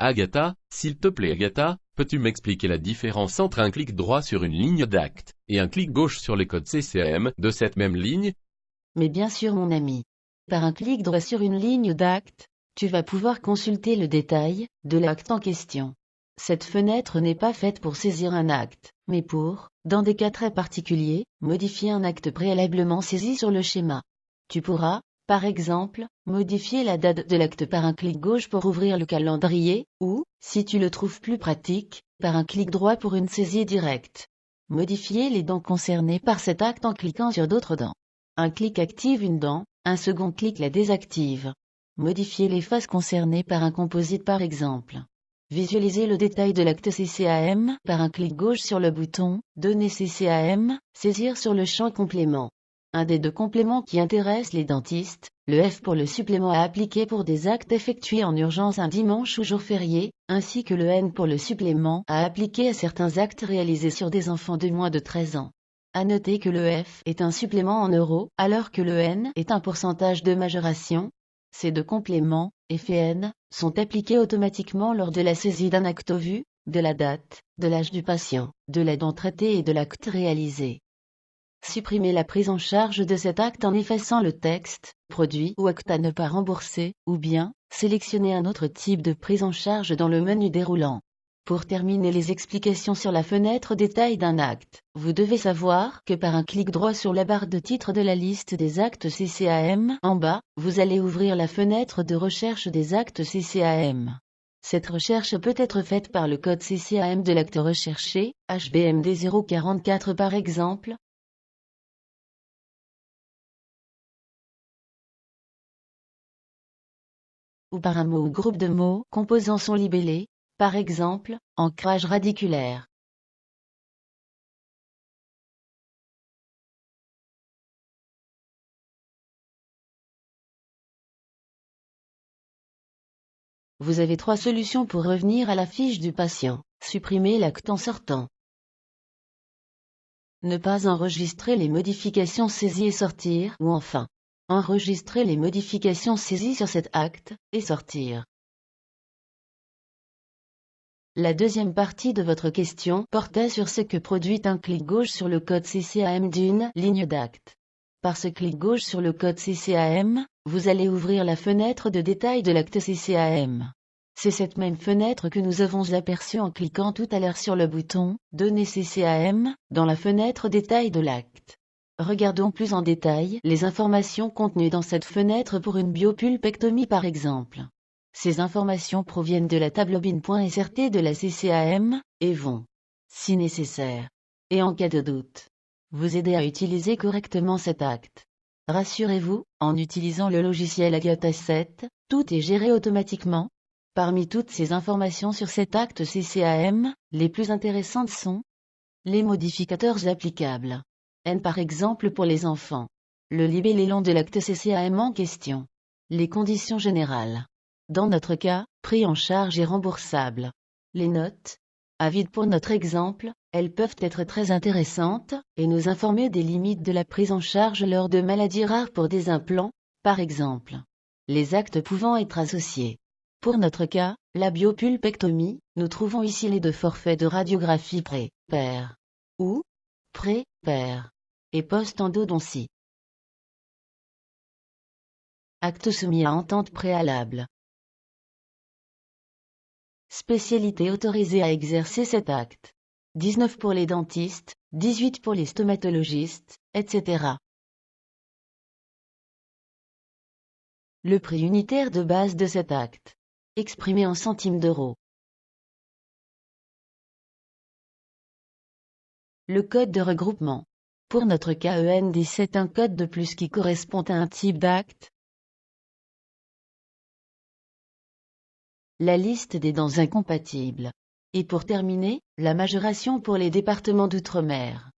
Agatha, s'il te plaît Agatha, peux-tu m'expliquer la différence entre un clic droit sur une ligne d'acte et un clic gauche sur les codes CCM de cette même ligne? Mais bien sûr mon ami. Par un clic droit sur une ligne d'acte, tu vas pouvoir consulter le détail de l'acte en question. Cette fenêtre n'est pas faite pour saisir un acte, mais pour, dans des cas très particuliers, modifier un acte préalablement saisi sur le schéma. Tu pourras, par exemple, modifier la date de l'acte par un clic gauche pour ouvrir le calendrier, ou, si tu le trouves plus pratique, par un clic droit pour une saisie directe. Modifier les dents concernées par cet acte en cliquant sur d'autres dents. Un clic active une dent, un second clic la désactive. Modifier les faces concernées par un composite par exemple. Visualiser le détail de l'acte CCM par un clic gauche sur le bouton « Données CCM », saisir sur le champ complément. Un des deux compléments qui intéresse les dentistes, le F pour le supplément à appliquer pour des actes effectués en urgence un dimanche ou jour férié, ainsi que le N pour le supplément à appliquer à certains actes réalisés sur des enfants de moins de 13 ans. À noter que le F est un supplément en euros, alors que le N est un pourcentage de majoration. Ces deux compléments, F et N, sont appliqués automatiquement lors de la saisie d'un acte au vu, de la date, de l'âge du patient, de la dent traitée et de l'acte réalisé. Supprimer la prise en charge de cet acte en effaçant le texte, produit ou acte à ne pas rembourser, ou bien, sélectionner un autre type de prise en charge dans le menu déroulant. Pour terminer les explications sur la fenêtre détail d'un acte, vous devez savoir que par un clic droit sur la barre de titre de la liste des actes CCM en bas, vous allez ouvrir la fenêtre de recherche des actes CCM. Cette recherche peut être faite par le code CCM de l'acte recherché, HBMD 044 par exemple, ou par un mot ou groupe de mots composant son libellé, par exemple, ancrage radiculaire. Vous avez 3 solutions pour revenir à la fiche du patient. Supprimer l'acte en sortant. Ne pas enregistrer les modifications saisies et sortir, ou enfin, enregistrer les modifications saisies sur cet acte, et sortir. La deuxième partie de votre question portait sur ce que produit un clic gauche sur le code CCM d'une ligne d'acte. Par ce clic gauche sur le code CCM, vous allez ouvrir la fenêtre de détail de l'acte CCM. C'est cette même fenêtre que nous avons aperçue en cliquant tout à l'heure sur le bouton « Données CCM » dans la fenêtre détail de l'acte. Regardons plus en détail les informations contenues dans cette fenêtre pour une biopulpectomie par exemple. Ces informations proviennent de la table bin.srt de la CCAM, et vont, si nécessaire, et en cas de doute, vous aider à utiliser correctement cet acte. Rassurez-vous, en utilisant le logiciel Agatha 7, tout est géré automatiquement. Parmi toutes ces informations sur cet acte CCM, les plus intéressantes sont les modificateurs applicables. N par exemple pour les enfants. Le libellé long de l'acte CCM en question. Les conditions générales. Dans notre cas, pris en charge et remboursable. Les notes. À vide pour notre exemple, elles peuvent être très intéressantes, et nous informer des limites de la prise en charge lors de maladies rares pour des implants, par exemple. Les actes pouvant être associés. Pour notre cas, la biopulpectomie, nous trouvons ici les deux forfaits de radiographie pré-pair ou pré-pair et post-endodontie. Acte soumis à entente préalable. Spécialité autorisée à exercer cet acte. 19 pour les dentistes, 18 pour les stomatologistes, etc. Le prix unitaire de base de cet acte. Exprimé en centimes d'euros. Le code de regroupement. Pour notre cas END, c'est un code de plus qui correspond à un type d'acte. La liste des dents incompatibles. Et pour terminer, la majoration pour les départements d'outre-mer.